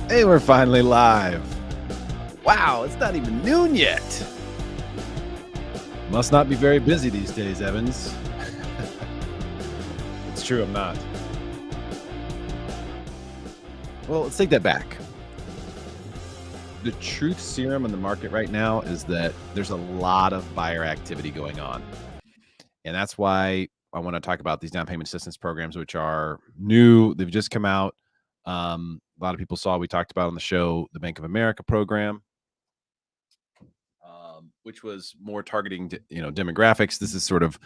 Hey, we're finally live. Wow, it's not even noon yet. Must not be very busy these days, Evans. It's true, I'm not. Well, let's take that back. The truth serum in the market right now is that there's a lot of buyer activity going on. And that's why I want to talk about these down payment assistance programs, which are new. They've just come out. A lot of people saw, we talked about on the show, the Bank of America program, which was more targeting, demographics. This is sort of,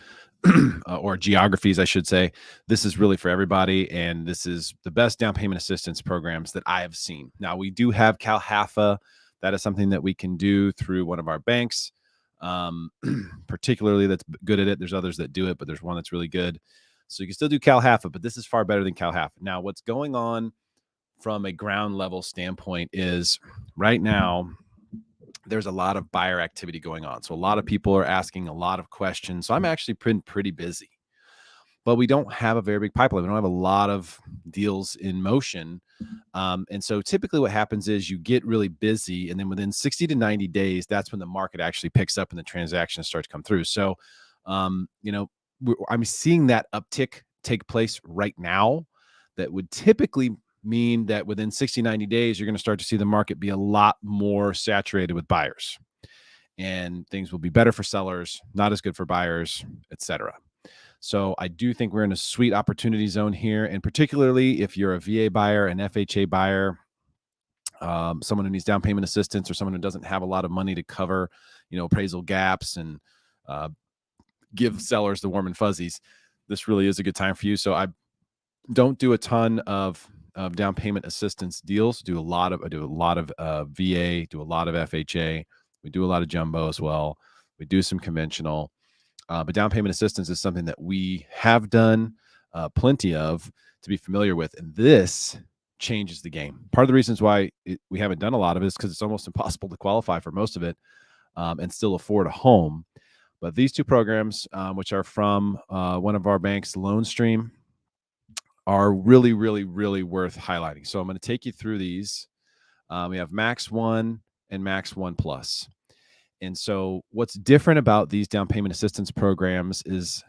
or geographies, I should say. This is really for everybody, and this is the best down payment assistance programs that I have seen. Now, we do have CalHFA. That is something that we can do through one of our banks, particularly that's good at it. There's others that do it, but there's one that's really good. So you can still do CalHFA, but this is far better than CalHFA. Now, what's going on from a ground level standpoint is right now, there's a lot of buyer activity going on. So a lot of people are asking a lot of questions. So I'm actually pretty busy, but we don't have a very big pipeline. We don't have a lot of deals in motion. And so typically what happens is you get really busy, and then within 60 to 90 days, that's when the market actually picks up and the transactions start to come through. So, I'm seeing that uptick take place right now. That would typically mean that within 60, 90 days, you're going to start to see the market be a lot more saturated with buyers, and things will be better for sellers, not as good for buyers, etc. So I do think we're in a sweet opportunity zone here. And particularly if you're a VA buyer, an FHA buyer, someone who needs down payment assistance, or someone who doesn't have a lot of money to cover, appraisal gaps and give sellers the warm and fuzzies, this really is a good time for you. So I don't do a ton of down payment assistance deals. I do a lot of VA, do a lot of FHA. We do a lot of jumbo as well. We do some conventional, but down payment assistance is something that we have done plenty of, to be familiar with. And this changes the game. Part of the reasons why we haven't done a lot of it is because it's almost impossible to qualify for most of it and still afford a home. But these two programs, which are from one of our banks, Loan Stream, are really, really, really worth highlighting. So I'm going to take you through these. We have Max 1 and Max 1 Plus. And so what's different about these down payment assistance programs is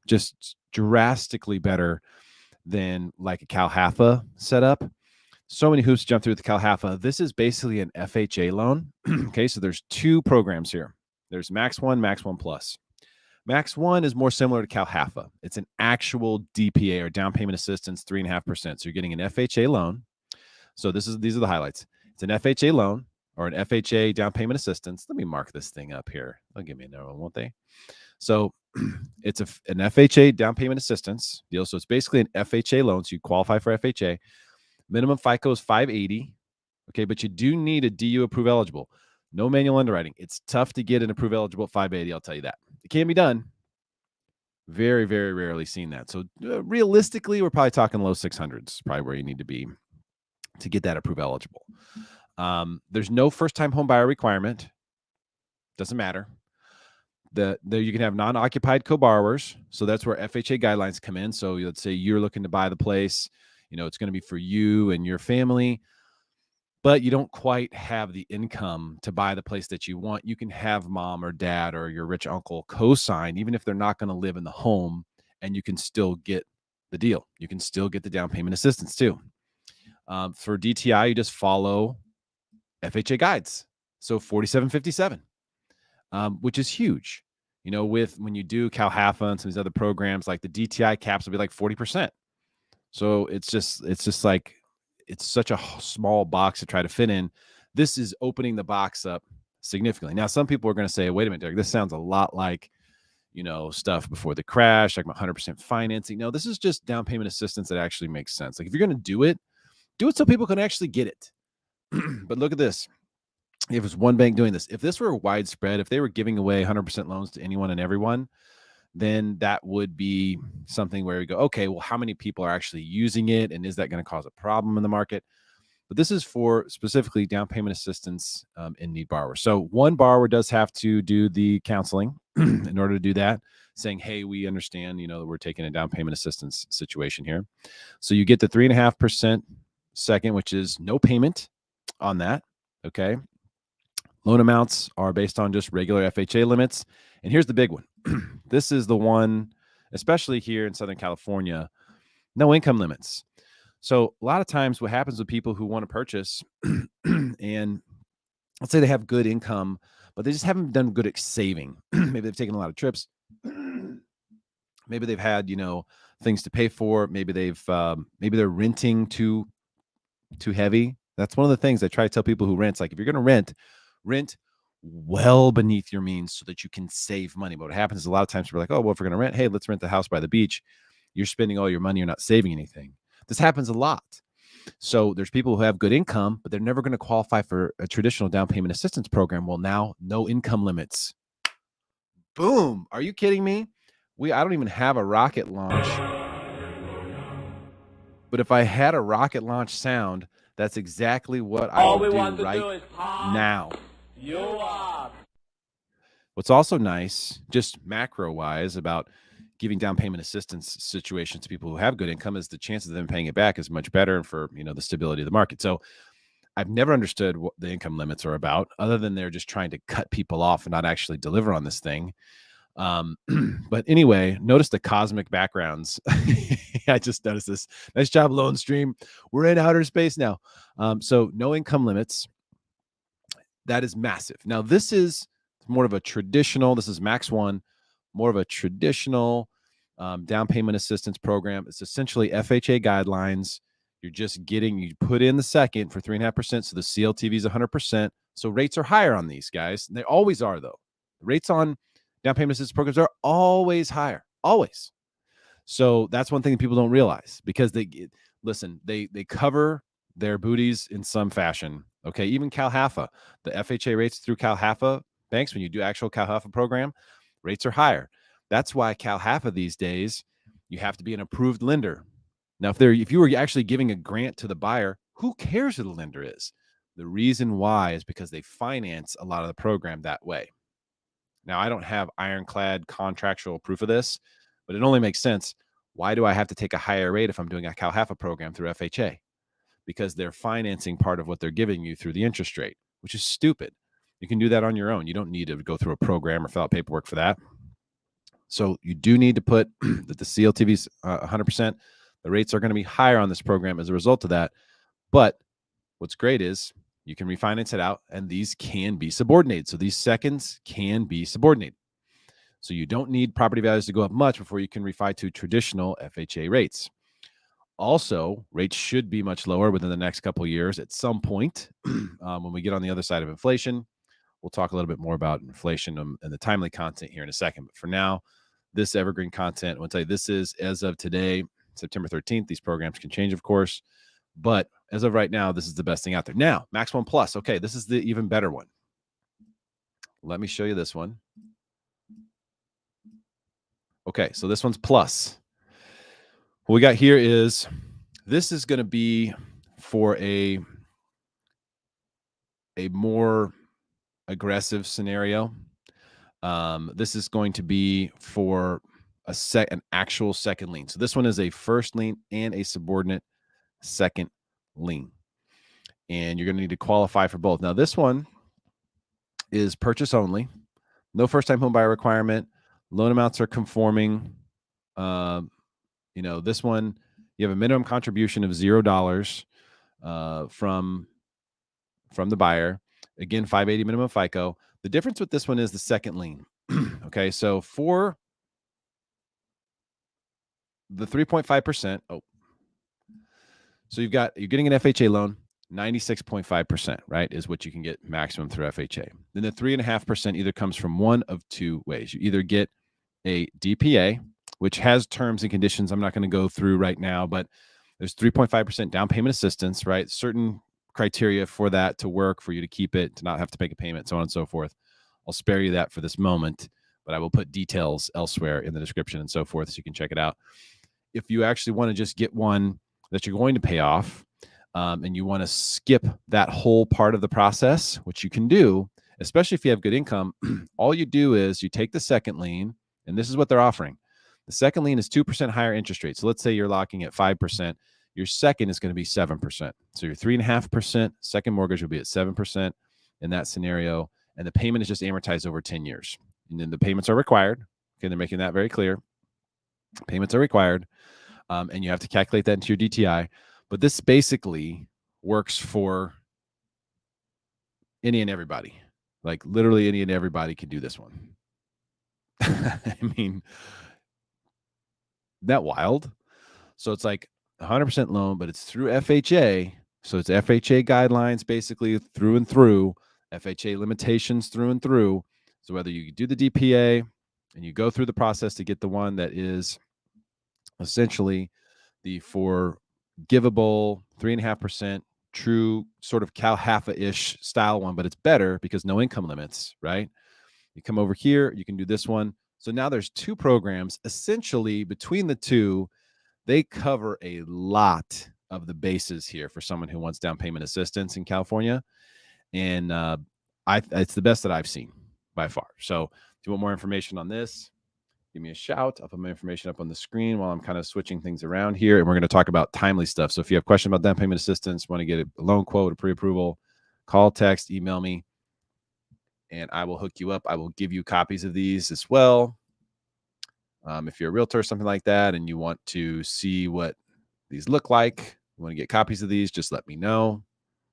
just drastically better than like a CalHFA setup. So many hoops to jump through with the CalHFA. This is basically an FHA loan. Okay, so there's two programs here. There's Max 1, Max 1 Plus. Max 1 is more similar to CalHFA. It's an actual DPA, or down payment assistance, 3.5%. So you're getting an FHA loan. So these are the highlights. It's an FHA loan, or an FHA down payment assistance. Let me mark this thing up here. They'll give me another one, won't they? So it's an FHA down payment assistance deal. So it's basically an FHA loan. So you qualify for FHA. Minimum FICO is 580. Okay, but you do need a DU approve eligible. No manual underwriting. It's tough to get an approve eligible at 580. I'll tell you that. It can be done. Very, very rarely seen that. So realistically, we're probably talking low 600s, probably where you need to be to get that approve eligible. There's no first-time home buyer requirement. Doesn't matter. You can have non-occupied co-borrowers. So that's where FHA guidelines come in. So let's say you're looking to buy the place. It's going to be for you and your family, but you don't quite have the income to buy the place that you want. You can have mom or dad or your rich uncle co-sign, even if they're not going to live in the home, and you can still get the deal. You can still get the down payment assistance too. For DTI, you just follow FHA guides. So 4757, which is huge. When you do CalHFA and some of these other programs, like the DTI caps will be like 40%. So it's just like, it's such a small box to try to fit in. This is opening the box up significantly. Now, some people are going to say, wait a minute, Derrick, this sounds a lot like, stuff before the crash, like 100% financing. No, this is just down payment assistance that actually makes sense. Like if you're going to do it so people can actually get it. But look at this. If it's one bank doing this, if this were widespread, if they were giving away 100% loans to anyone and everyone, then that would be something where we go, okay, well, how many people are actually using it? And is that going to cause a problem in the market? But this is for specifically down payment assistance in need borrowers. So one borrower does have to do the counseling in order to do that, saying, hey, we understand, that we're taking a down payment assistance situation here. So you get the 3.5% second, which is no payment. on that. Okay. Loan amounts are based on just regular FHA limits. And here's the big one. This is the one, especially here in Southern California, no income limits. So a lot of times what happens with people who want to purchase and let's say they have good income, but they just haven't done good at saving. Maybe they've taken a lot of trips. Maybe they've had, things to pay for. Maybe maybe they're renting too heavy. That's one of the things I try to tell people who rent. Like if you're going to rent well beneath your means so that you can save money. But what happens is a lot of times we're like, oh, well, if we're going to rent, hey, let's rent the house by the beach. You're spending all your money. You're not saving anything. This happens a lot. So there's people who have good income, but they're never going to qualify for a traditional down payment assistance program. Well, now no income limits. Boom. Are you kidding me? I don't even have a rocket launch. But if I had a rocket launch sound, that's exactly what I would do right now. You up. What's also nice, just macro wise, about giving down payment assistance situations to people who have good income is the chances of them paying it back is much better for the stability of the market. So I've never understood what the income limits are about, other than they're just trying to cut people off and not actually deliver on this thing. But anyway, notice the cosmic backgrounds. I just noticed this. Nice job, Lone Stream. We're in outer space now. So no income limits. That is massive. Now, this is more of a traditional, this is Max One, more of a traditional down payment assistance program. It's essentially FHA guidelines. You put in the second for 3.5%. So the CLTV is 100%. So rates are higher on these guys. They always are, though. The rates on down payment assistance programs are always higher, always. So that's one thing that people don't realize, because they cover their booties in some fashion. Okay, even CalHFA, the FHA rates through CalHFA banks, when you do actual CalHFA program, rates are higher. That's why CalHFA these days, you have to be an approved lender. Now, if you were actually giving a grant to the buyer, who cares who the lender is? The reason why is because they finance a lot of the program that way. Now, I don't have ironclad contractual proof of this, but it only makes sense. Why do I have to take a higher rate if I'm doing a CalHFA program through FHA? Because they're financing part of what they're giving you through the interest rate, which is stupid. You can do that on your own. You don't need to go through a program or fill out paperwork for that. So you do need to put that the CLTV is 100%. The rates are going to be higher on this program as a result of that. But what's great is you can refinance it out, and these can be subordinated. So these seconds can be subordinated. So you don't need property values to go up much before you can refi to traditional FHA rates. Also, rates should be much lower within the next couple of years at some point. When we get on the other side of inflation, we'll talk a little bit more about inflation and the timely content here in a second. But for now, this evergreen content, I'll tell you, this is as of today, September 13th. These programs can change, of course. But as of right now, this is the best thing out there. Now, Max One Plus. Okay, this is the even better one. Let me show you this one. Okay, so this one's plus. What we got here is, this is going to be for a more aggressive scenario. This is going to be for an actual second lien. So this one is a first lien and a subordinate second lien. And you're going to need to qualify for both. Now, this one is purchase only. No first-time home buyer requirement. Loan amounts are conforming. This one, you have a minimum contribution of $0 from the buyer. Again, 580 minimum FICO. The difference with this one is the second lien. Okay, so for the 3.5%, so you're getting an FHA loan, 96.5%, right, is what you can get maximum through FHA. Then the 3.5% either comes from one of two ways. You either get a DPA, which has terms and conditions I'm not going to go through right now, but there's 3.5% down payment assistance, right? Certain criteria for that to work, for you to keep it, to not have to make a payment, so on and so forth. I'll spare you that for this moment, but I will put details elsewhere in the description and so forth, so you can check it out. If you actually want to just get one that you're going to pay off, and you want to skip that whole part of the process, which you can do, especially if you have good income, all you do is you take the second lien, and this is what they're offering. The second lien is 2% higher interest rate. So let's say you're locking at 5%. your second is going to be 7%. So your 3.5% second mortgage will be at 7% in that scenario. And the payment is just amortized over 10 years. And then the payments are required. Okay, they're making that very clear. Payments are required. And you have to calculate that into your DTI. But this basically works for any and everybody. Like literally any and everybody can do this one. I mean, that wild? So it's like 100% loan, but it's through FHA. So it's FHA guidelines basically through and through, FHA limitations through and through. So whether you do the DPA and you go through the process to get the one that is essentially the forgivable 3.5% true sort of Cal Halfa-ish style one, but it's better because no income limits, right? You come over here, you can do this one. So now there's two programs. Essentially, between the two, they cover a lot of the bases here for someone who wants down payment assistance in California. And it's the best that I've seen by far. So if you want more information on this, give me a shout. I'll put my information up on the screen while I'm kind of switching things around here. And we're going to talk about timely stuff. So if you have questions about down payment assistance, want to get a loan quote, a pre-approval, call, text, email me, and I will hook you up. I will give you copies of these as well. If you're a realtor or something like that, and you want to see what these look like, you want to get copies of these, just let me know.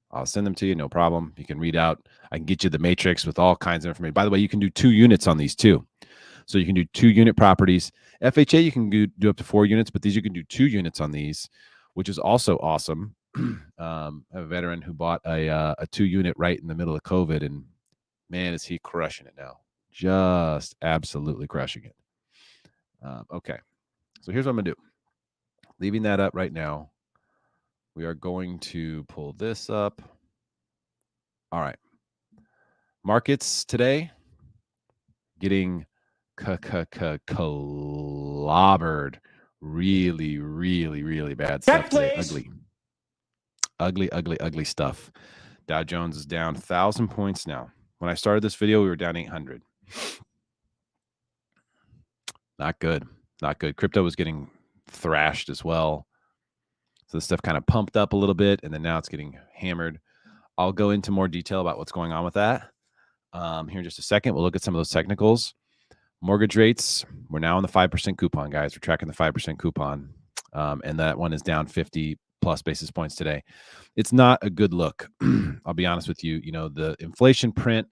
I'll send them to you. No problem. You can read out. I can get you the matrix with all kinds of information. By the way, you can do 2 units on these too. So you can do 2 unit properties. FHA, you can do up to 4 units, but these you can do 2 units on these, which is also awesome. I have a veteran who bought a 2 unit right in the middle of COVID, and man, is he crushing it now. Just absolutely crushing it. Okay. So here's what I'm going to do. Leaving that up right now. We are going to pull this up. All right. Markets today getting clobbered. Really, really, really bad stuff today. Ugly stuff. Dow Jones is down 1,000 points now. When I started this video, we were down 800. Not good. Not good. Crypto was getting thrashed as well. So this stuff kind of pumped up a little bit, and then now it's getting hammered. I'll go into more detail about what's going on with that here in just a second. We'll look at some of those technicals. Mortgage rates, we're now on the 5% coupon, guys. We're tracking the 5% coupon, and that one is down 50 plus basis points today. It's not a good look. I'll be honest with you. You know, the inflation print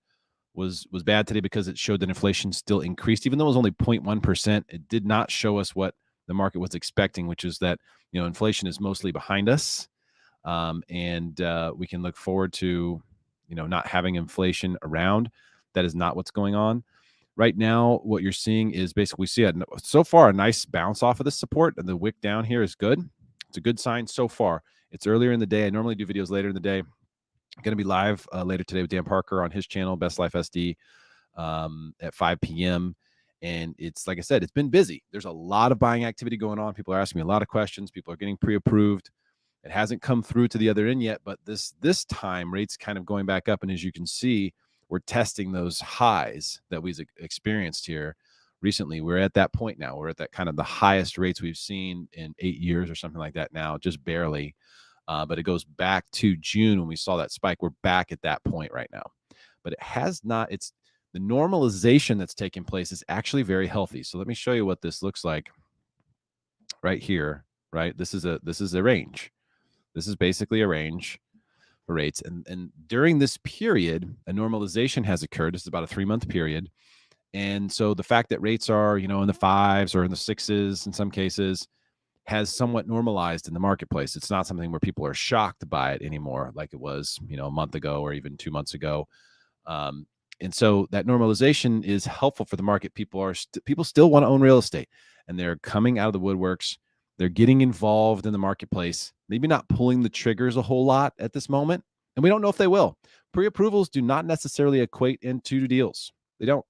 was bad today because it showed that inflation still increased, even though it was only 0.1%. It did not show us what the market was expecting, which is that, you know, inflation is mostly behind us, and we can look forward to, you know, not having inflation around. That is not what's going on right now. What you're seeing is basically we see so far a nice bounce off of this support, and the wick down here is good. It's a good sign so far. It's earlier in the day. I normally do videos later in the day. I'm going to be live later today with Dan Parker on his channel, Best Life SD, at 5 p.m. And it's, like I said, it's been busy. There's a lot of buying activity going on. People are asking me a lot of questions. People are getting pre-approved. It hasn't come through to the other end yet, but this time rates kind of going back up. And as you can see, we're testing those highs that we've experienced here recently. We're at that point now. We're at that kind of the highest rates we've seen in 8 years or something like that now, just barely. But it goes back to June when we saw that spike. We're back at that point right now. But it has not, it's the normalization that's taking place is actually very healthy. So let me show you what this looks like right here, right? This is a range. This is basically a range for rates. And during this period, a normalization has occurred. This is about a 3-month period. And so the fact that rates are, you know, in the 5s or in the 6s in some cases has somewhat normalized in the marketplace. It's not something where people are shocked by it anymore, like it was, you know, a month ago or even 2 months ago. And so that normalization is helpful for the market. People still want to own real estate, and they're coming out of the woodworks. They're getting involved in the marketplace, maybe not pulling the triggers a whole lot at this moment. And we don't know if they will. Pre-approvals do not necessarily equate into deals. They don't.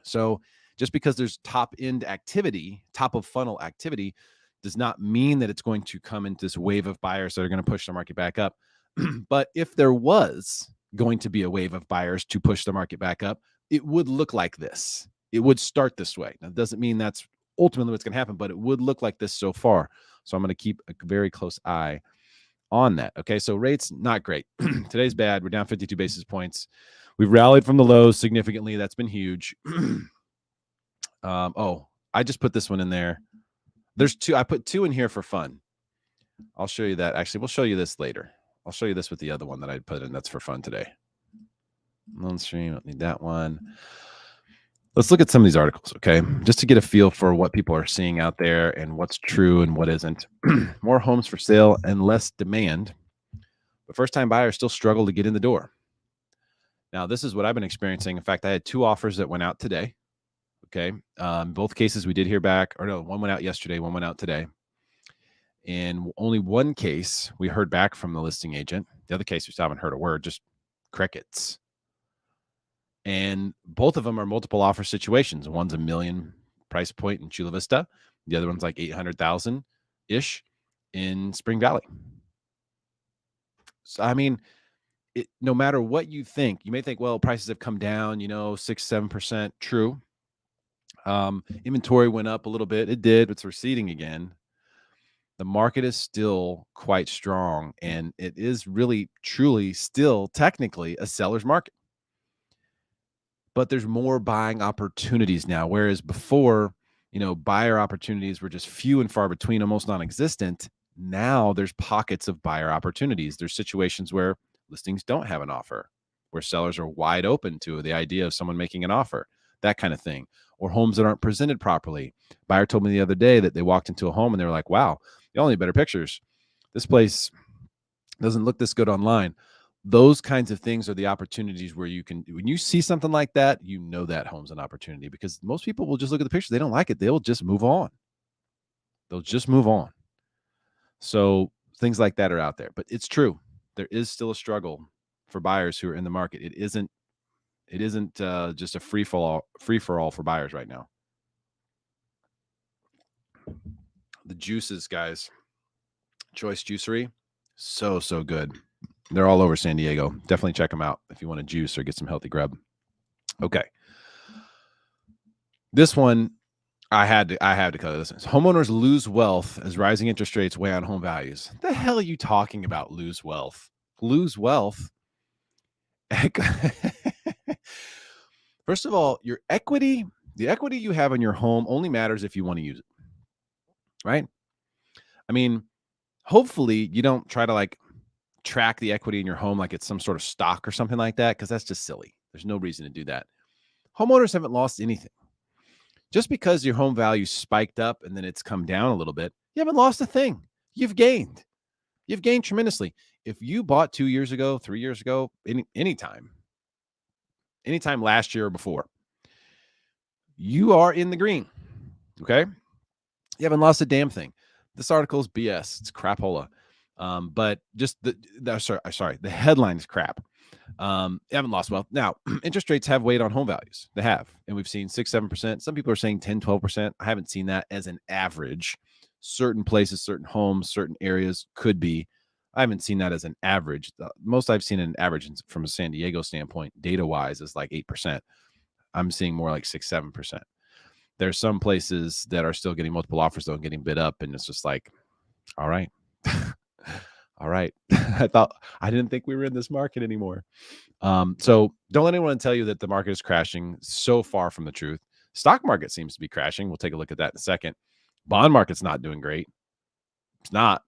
So just because there's top of funnel activity, does not mean that it's going to come into this wave of buyers that are going to push the market back up. But if there was going to be a wave of buyers to push the market back up, it would look like this. It would start this way. Now, it doesn't mean that's ultimately what's going to happen, but it would look like this so far. So I'm going to keep a very close eye on that. Okay, so rates not great. Today's bad. We're down 52 basis points. We've rallied from the lows significantly. That's been huge. Oh, I just put this one in there. There's two. I put two in here for fun. I'll show you that. Actually, we'll show you this later. I'll show you this with the other one that I put in. That's for fun today. Loan stream. Don't need that one. Let's look at some of these articles, okay? Just to get a feel for what people are seeing out there and what's true and what isn't. More homes for sale and less demand, but first-time buyers still struggle to get in the door. Now, this is what I've been experiencing. In fact, I had 2 offers that went out today, okay? Both cases we did hear back, or no, one went out yesterday, one went out today. In only one case, we heard back from the listing agent. The other case, we still haven't heard a word, just crickets. And both of them are multiple offer situations. One's $1 million price point in Chula Vista. The other one's like 800,000-ish in Spring Valley. So, I mean, no matter what you think, you may think, well, prices have come down, 6-7%. True. Inventory went up a little bit. It did. It's receding again. The market is still quite strong, and it is really, truly still technically a seller's market. But there's more buying opportunities now, whereas before, buyer opportunities were just few and far between, almost non-existent. Now there's pockets of buyer opportunities. There's situations where listings don't have an offer, where sellers are wide open to the idea of someone making an offer, that kind of thing, or homes that aren't presented properly. Buyer told me the other day that they walked into a home and they were like, wow, y'all need better pictures. This place doesn't look this good online. Those kinds of things are the opportunities where you can, when you see something like that, that home's an opportunity, because most people will just look at the picture. They don't like it. They'll just move on. So things like that are out there, but it's true. There is still a struggle for buyers who are in the market. It isn't just a free for all for buyers right now. The juices, guys, Choice Juicery, so good. They're all over San Diego. Definitely check them out if you want to juice or get some healthy grub. Okay. This one, I had to cover this. Homeowners lose wealth as rising interest rates weigh on home values. The hell are you talking about? Lose wealth? Lose wealth? First of all, your equity, the equity you have in your home only matters if you want to use it, right? I mean, hopefully you don't try to track the equity in your home like it's some sort of stock or something like that, because that's just silly. There's no reason to do that. Homeowners haven't lost anything. Just because your home value spiked up and then it's come down a little bit, you haven't lost a thing. You've gained. You've gained tremendously. If you bought 2 years ago, 3 years ago, anytime last year or before, you are in the green. Okay? You haven't lost a damn thing. This article is BS. It's crapola. But just the headline is crap. You haven't lost wealth. Now, interest rates have weighed on home values. They have. And we've seen 6-7%. Some people are saying 10-12%. I haven't seen that as an average. Certain places, certain homes, certain areas could be. I haven't seen that as an average. The most I've seen an average from a San Diego standpoint, data-wise, is like 8%. I'm seeing more like 6-7%. There's some places that are still getting multiple offers, though, and getting bid up, and it's just like, all right. All right. I didn't think we were in this market anymore. So don't let anyone tell you that the market is crashing. So far from the truth. Stock market seems to be crashing. We'll take a look at that in a second. Bond market's not doing great. It's not,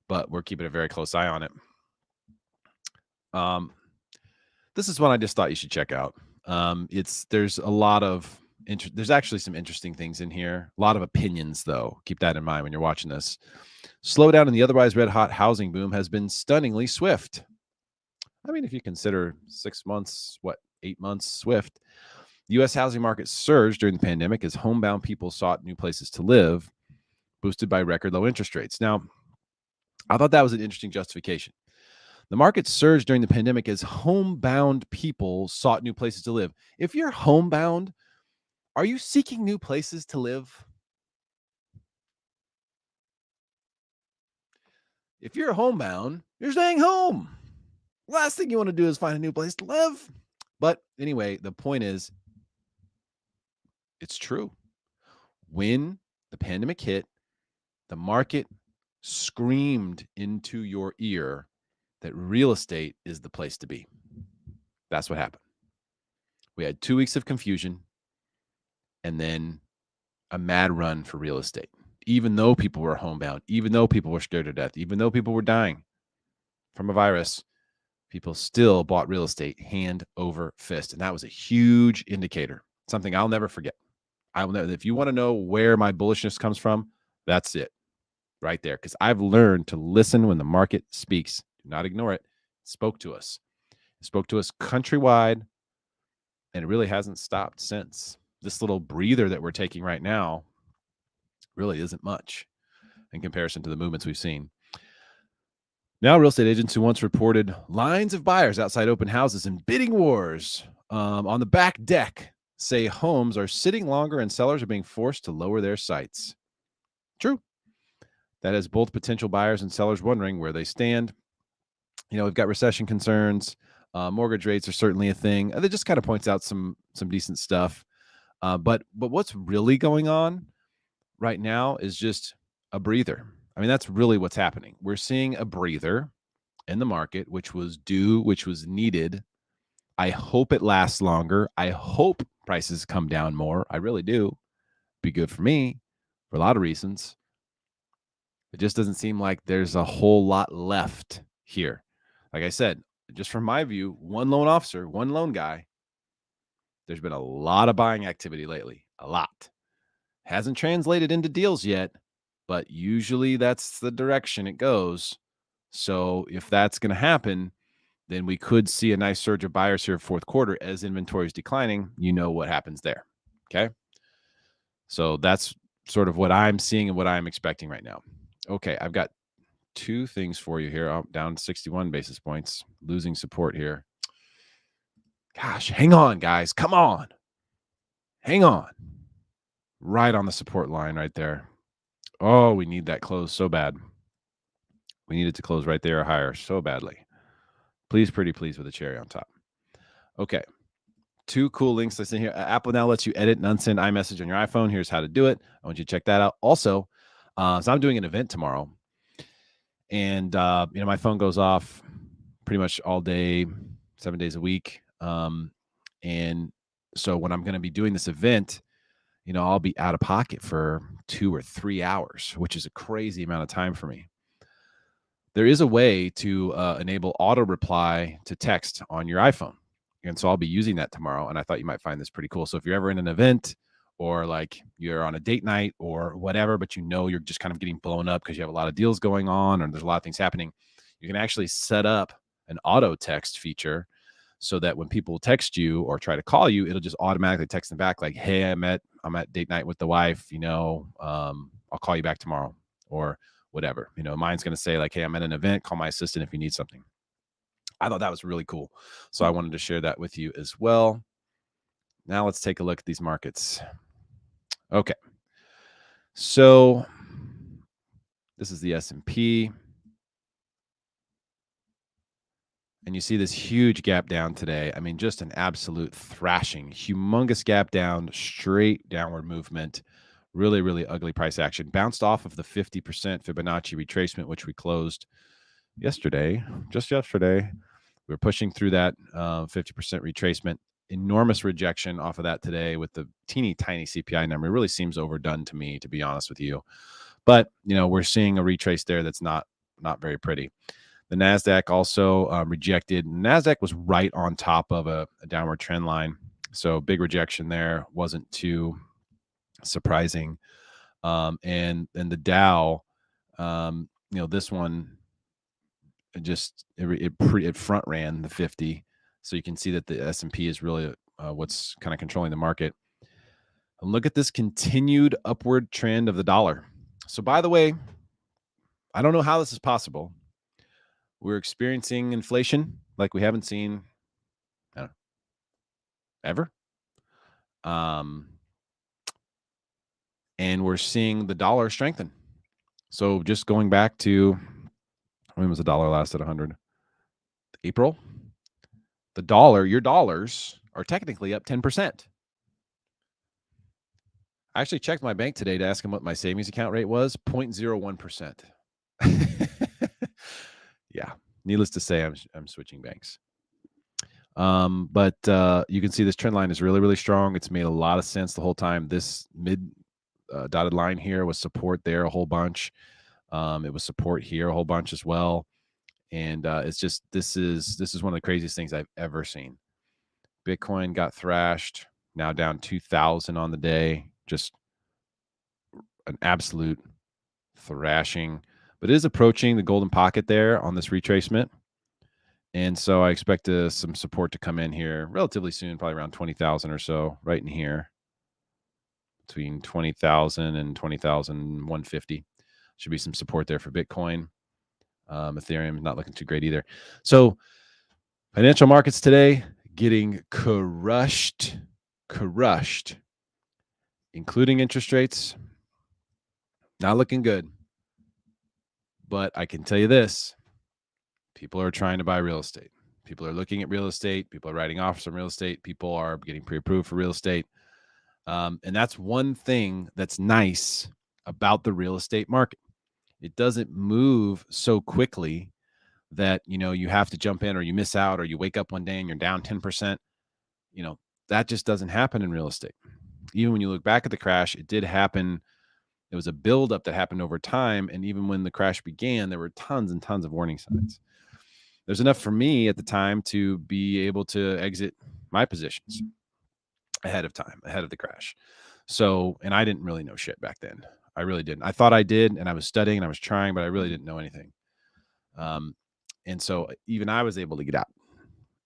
but we're keeping a very close eye on it. This is one I just thought you should check out. There's a lot of there's actually some interesting things in here. A lot of opinions, though. Keep that in mind when you're watching this. Slowdown in the otherwise red-hot housing boom has been stunningly swift. I mean, if you consider 6 months, 8 months swift. The U.S. housing market surged during the pandemic as homebound people sought new places to live, boosted by record low interest rates. Now, I thought that was an interesting justification. The market surged during the pandemic as homebound people sought new places to live. If you're homebound, are you seeking new places to live? If you're homebound, you're staying home. Last thing you want to do is find a new place to live. But anyway, the point is, it's true. When The pandemic hit, the market screamed into your ear that real estate is the place to be. That's what happened. We had 2 weeks of confusion and then a mad run for real estate. Even though people were homebound, even though people were scared to death, even though people were dying from a virus, people still bought real estate hand over fist. And that was a huge indicator, something I'll never forget. I will never, if you want to know where my bullishness comes from, that's it right there. Because I've learned to listen when the market speaks. Do not ignore it. It spoke to us. It spoke to us countrywide, and it really hasn't stopped since. This little breather that we're taking right now really isn't much in comparison to the movements we've seen. Now, real estate agents who once reported lines of buyers outside open houses and bidding wars on the back deck say homes are sitting longer and sellers are being forced to lower their sights. True. That has both potential buyers and sellers wondering where they stand. You know, we've got recession concerns. Mortgage rates are certainly a thing. That just kind of points out some decent stuff. But what's really going on right now is just a breather. I mean, that's really what's happening. We're seeing a breather in the market, which was due, which was needed. I hope it lasts longer. I hope prices come down more. I really do. Be good for me for a lot of reasons. It just doesn't seem like there's a whole lot left here. Like I said, just from my view, one loan officer, one loan guy, there's been a lot of buying activity lately. A lot. Hasn't translated into deals yet, but usually that's the direction it goes. So if that's going to happen, then we could see a nice surge of buyers here fourth quarter as inventory is declining. You know what happens there. Okay. So that's sort of what I'm seeing and what I'm expecting right now. Okay. I've got two things for you here. I'm down 61 basis points, losing support here. Gosh, hang on, guys. Come on. Hang on. Right on the support line right there. Oh, we need that close so bad. We need it to close right there or higher so badly. Please, pretty please with a cherry on top. Okay. Two cool links listed here. Apple now lets you edit and unsend iMessage on your iPhone. Here's how to do it. I want you to check that out. Also, so I'm doing an event tomorrow. And, you know, my phone goes off pretty much all day, 7 days a week. And so when I'm going to be doing this event, you know, I'll be out of pocket for 2 or 3 hours, which is a crazy amount of time for me. There is a way to enable auto reply to text on your iPhone. And so I'll be using that tomorrow. And I thought you might find this pretty cool. So if you're ever in an event or like you're on a date night or whatever, but you know you're just kind of getting blown up because you have a lot of deals going on or there's a lot of things happening, you can actually set up an auto text feature so that when people text you or try to call you, it'll just automatically text them back like, hey, I'm at date night with the wife, you know, I'll call you back tomorrow or whatever. You know, mine's going to say like, hey, I'm at an event, call my assistant if you need something. I thought that was really cool. So I wanted to share that with you as well. Now let's take a look at these markets. Okay. So this is the S&P. And you see this huge gap down today. I mean, just an absolute thrashing, humongous gap down, straight downward movement. Really, really ugly price action. Bounced off of the 50% Fibonacci retracement, which we closed yesterday, just yesterday. We were pushing through that 50% retracement. Enormous rejection off of that today with the teeny tiny CPI number. It really seems overdone to me, to be honest with you. But, you know, we're seeing a retrace there that's not very pretty. The NASDAQ also rejected. NASDAQ was right on top of a downward trend line. So big rejection there. Wasn't too surprising. And the Dow, you know, this one, it front ran the 50. So you can see that the S&P is really what's kind of controlling the market. And look at this continued upward trend of the dollar. So by the way, I don't know how this is possible. We're experiencing inflation like we haven't seen ever. And we're seeing the dollar strengthen. So just going back to, when was the dollar last at 100? April. The dollar, your dollars are technically up 10%. I actually checked my bank today to ask him what my savings account rate was, 0.01%. Yeah. Needless to say, I'm switching banks. But you can see this trend line is really, really strong. It's made a lot of sense the whole time. This mid dotted line here was support there a whole bunch. It was support here a whole bunch as well. And it's just this is one of the craziest things I've ever seen. Bitcoin got thrashed, now down 2,000 on the day. Just an absolute thrashing, but it is approaching the golden pocket there on this retracement. And so I expect some support to come in here relatively soon, probably around 20,000 or so, right in here between 20,000 and 20,150. Should be some support there for Bitcoin. Ethereum not looking too great either. So financial markets today getting crushed, including interest rates. Not looking good. But I can tell you this. People are trying to buy real estate. People are looking at real estate. People are writing off some real estate. People are getting pre-approved for real estate. And that's one thing that's nice about the real estate market. It doesn't move so quickly that, you have to jump in or you miss out or you wake up one day and you're down 10%. That just doesn't happen in real estate. Even when you look back at the crash, it did happen. It was a buildup that happened over time. And even when the crash began, there were tons and tons of warning signs. There's enough for me at the time to be able to exit my positions ahead of time, ahead of the crash. So, and I didn't really know shit back then. I really didn't. I thought I did, and I was studying and I was trying, but I really didn't know anything. And so even I was able to get out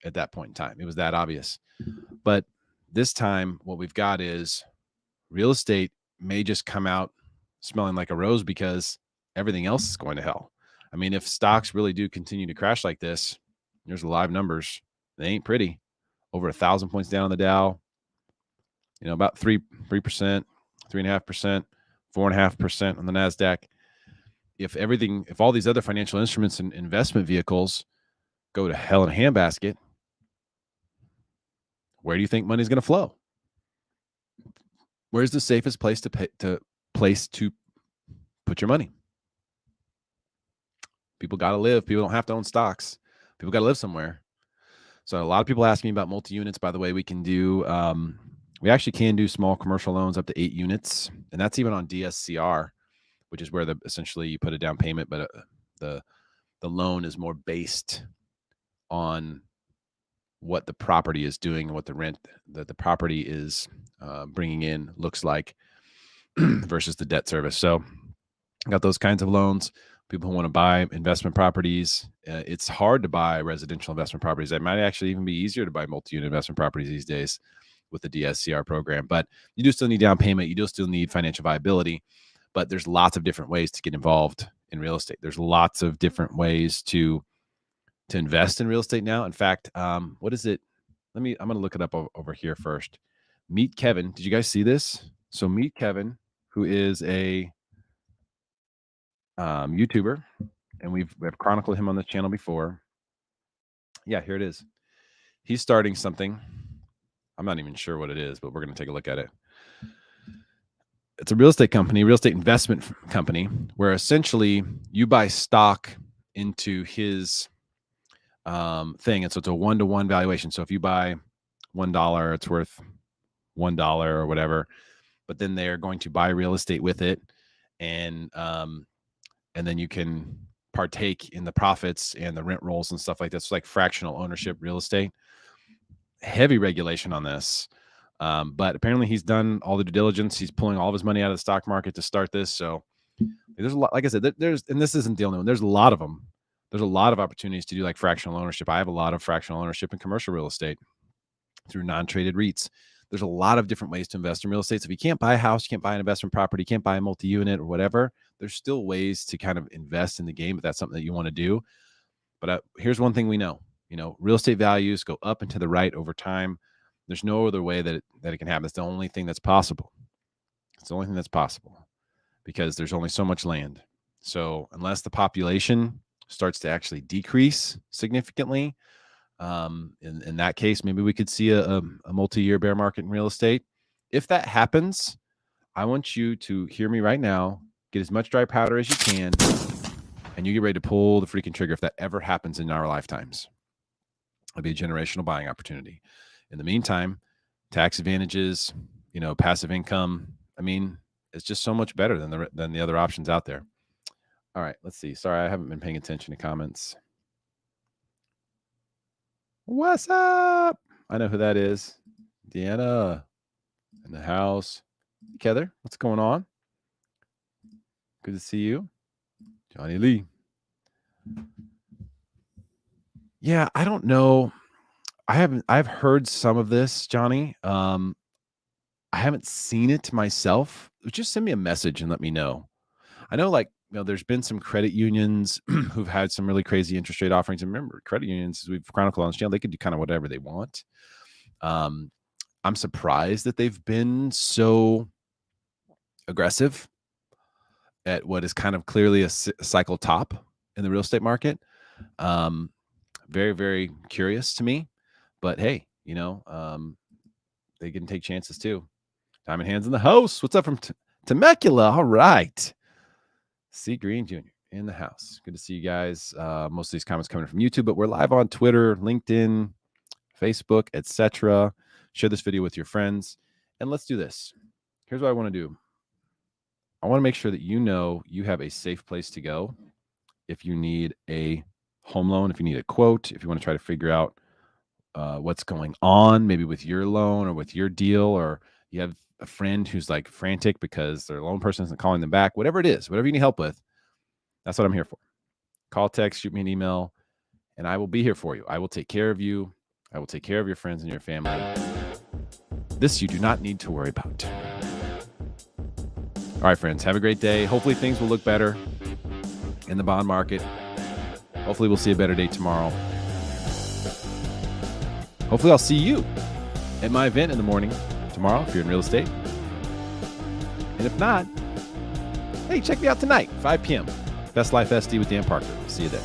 at that point in time. It was that obvious. But this time, what we've got is real estate may just come out smelling like a rose because everything else is going to hell. I mean, if stocks really do continue to crash like this, there's live numbers. They ain't pretty. Over 1,000 points down on the Dow. About 3%, 3.5%, 4.5% on the NASDAQ. If all these other financial instruments and investment vehicles go to hell in a handbasket, where do you think money's going to flow? Where's the safest place to put your money? People got to live. People don't have to own stocks. People got to live somewhere. So a lot of people ask me about multi-units. By the way, we actually can do small commercial loans up to 8 units. And that's even on DSCR, which is where essentially you put a down payment, but the loan is more based on what the property is doing and what the rent that the property is bringing in looks like versus the debt service. So I got those kinds of loans. People who want to buy investment properties. It's hard to buy residential investment properties. It might actually even be easier to buy multi-unit investment properties these days with the DSCR program. But you do still need down payment. You do still need financial viability. But there's lots of different ways to get involved in real estate. There's lots of different ways to invest in real estate now. In fact, what is it? I'm going to look it up over here first. Meet Kevin. Did you guys see this? So Meet Kevin, who is a YouTuber, and we've chronicled him on this channel before. Yeah, here it is. He's starting something. I'm not even sure what it is, but we're going to take a look at it. It's a real estate company, real estate investment company, where essentially you buy stock into his thing. And so it's a 1-to-1 valuation. So if you buy $1, it's worth $1 or whatever, but then they're going to buy real estate with it. And then you can partake in the profits and the rent rolls and stuff like that. It's like fractional ownership real estate. Heavy regulation on this. But apparently he's done all the due diligence. He's pulling all of his money out of the stock market to start this. So there's a lot, like I said, and this isn't the only one. There's a lot of them. There's a lot of opportunities to do like fractional ownership. I have a lot of fractional ownership in commercial real estate through non-traded REITs. There's a lot of different ways to invest in real estate. So if you can't buy a house, you can't buy an investment property, you can't buy a multi-unit or whatever, there's still ways to kind of invest in the game if that's something that you want to do. But here's one thing we know, real estate values go up and to the right over time. There's no other way that it can happen. It's the only thing that's possible. It's the only thing that's possible because there's only so much land. So unless the population starts to actually decrease significantly, in that case, maybe we could see a multi-year bear market in real estate. If that happens, I want you to hear me right now, get as much dry powder as you can, and you get ready to pull the freaking trigger if that ever happens in our lifetimes. It'll be a generational buying opportunity. In the meantime, tax advantages, passive income. I mean, it's just so much better than the other options out there. All right, let's see. Sorry, I haven't been paying attention to comments. What's up? I know who that is. Deanna in the house. Heather, what's going on? Good to see you. Johnny Lee. Yeah, I don't know. I've heard some of this, Johnny. I haven't seen it myself. Just send me a message and let me know. I know, there's been some credit unions who've had some really crazy interest rate offerings. And remember, credit unions, as we've chronicled on this channel, they could do kind of whatever they want. I'm surprised that they've been so aggressive at what is kind of clearly a cycle top in the real estate market. Very, very curious to me. But hey, they can take chances too. Diamond Hands in the house. What's up from Temecula? All right. C. Green Jr. in the house. Good to see you guys. Most of these comments coming from YouTube, but we're live on Twitter, LinkedIn, Facebook, etc. Share this video with your friends. And let's do this. Here's what I want to do. I want to make sure that you have a safe place to go if you need a home loan, if you need a quote, if you want to try to figure out what's going on, maybe with your loan or with your deal, or you have a friend who's like frantic because their loan person isn't calling them back, whatever it is, whatever you need help with, that's what I'm here for. Call, text, shoot me an email, and I will be here for you. I will take care of you. I will take care of your friends and your family. This you do not need to worry about. All right, friends, have a great day. Hopefully things will look better in the bond market. Hopefully we'll see a better day tomorrow. Hopefully I'll see you at my event in the morning tomorrow if you're in real estate. And if not, hey, check me out tonight, 5 p.m. Best Life SD with Dan Parker. See you there.